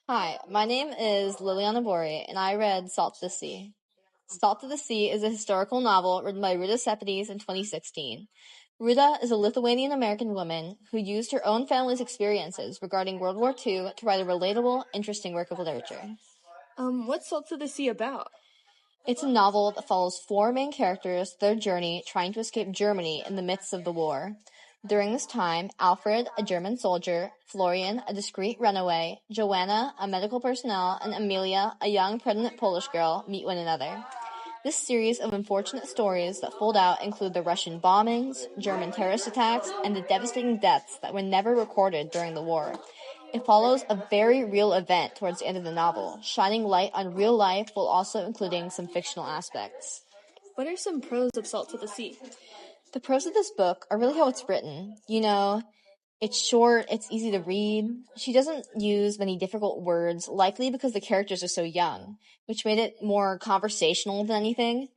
Hi, my name is Liliana Bori, and I read Salt to the Sea. Salt to the Sea is a historical novel written by Ruta Sepetys in 2016. Ruta is a Lithuanian-American woman who used her own family's experiences regarding World War II to write a relatable, interesting work of literature. What's Salt to the Sea about? It's a novel that follows four main characters, their journey trying to escape Germany in the midst of the war. During this time, Alfred, a German soldier, Florian, a discreet runaway, Joanna, a medical personnel, and Amelia, a young pregnant Polish girl, meet one another. This series of unfortunate stories that fold out include the Russian bombings, German terrorist attacks, and the devastating deaths that were never recorded during the war. It follows a very real event towards the end of the novel, shining light on real life while also including some fictional aspects. What are some pros of Salt to the Sea? The pros of this book are really how it's written. It's short, it's easy to read. She doesn't use many difficult words, likely because the characters are so young, which made it more conversational than anything.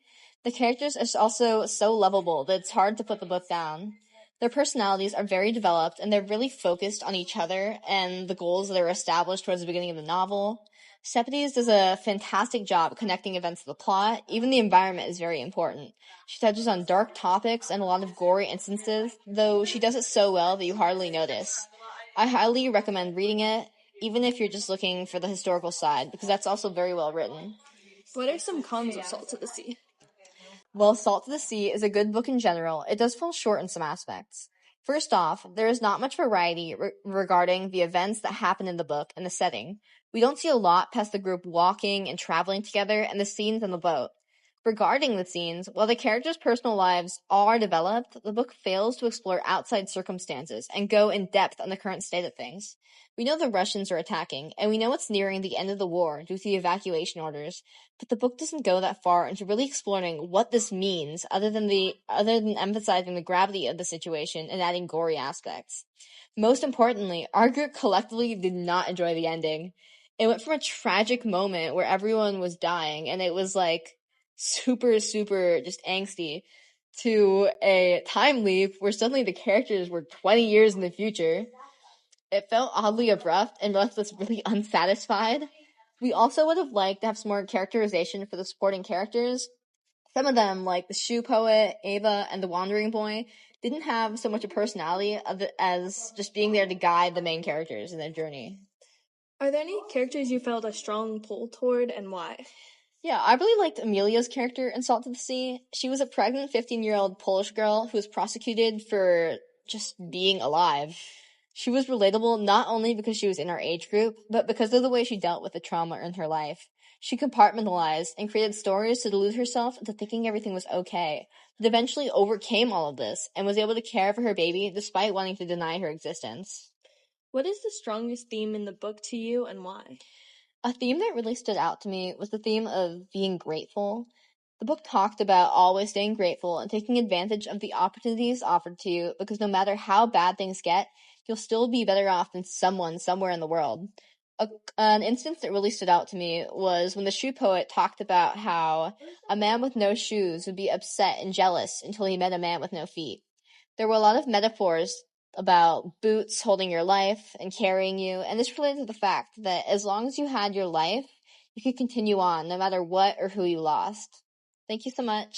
The characters are also so lovable that it's hard to put the book down. Their personalities are very developed and they're really focused on each other and the goals that are established towards the beginning of the novel. Sepetys does a fantastic job connecting events to the plot. Even the environment is very important. She touches on dark topics and a lot of gory instances, though she does it so well that you hardly notice. I highly recommend reading it, even if you're just looking for the historical side, because that's also very well written. What are some cons of Salt to the Sea? While Salt to the Sea is a good book in general, it does fall short in some aspects. First off, there is not much variety regarding the events that happen in the book and the setting. We don't see a lot past the group walking and traveling together and the scenes on the boat. Regarding the scenes, while the characters' personal lives are developed, the book fails to explore outside circumstances and go in depth on the current state of things. We know the Russians are attacking, and we know it's nearing the end of the war due to the evacuation orders, but the book doesn't go that far into really exploring what this means other than emphasizing the gravity of the situation and adding gory aspects. Most importantly, our group collectively did not enjoy the ending. It went from a tragic moment where everyone was dying and it was like super, super just angsty to a time leap where suddenly the characters were 20 years in the future. It felt oddly abrupt and left us really unsatisfied. We also would have liked to have some more characterization for the supporting characters. Some of them, like the shoe poet, Ava, and the wandering boy, didn't have so much a personality as just being there to guide the main characters in their journey. Are there any characters you felt a strong pull toward, and why? Yeah, I really liked Amelia's character in Salt to the Sea. She was a pregnant 15-year-old Polish girl who was prosecuted for just being alive. She was relatable not only because she was in our age group, but because of the way she dealt with the trauma in her life. She compartmentalized and created stories to delude herself into thinking everything was okay, but eventually overcame all of this and was able to care for her baby despite wanting to deny her existence. What is the strongest theme in the book to you, and why? A theme that really stood out to me was the theme of being grateful. The book talked about always staying grateful and taking advantage of the opportunities offered to you because no matter how bad things get, you'll still be better off than someone somewhere in the world. An instance that really stood out to me was when the shoe poet talked about how a man with no shoes would be upset and jealous until he met a man with no feet. There were a lot of metaphors about boots holding your life and carrying you, and this related to the fact that as long as you had your life, you could continue on no matter what or who you lost. Thank you so much.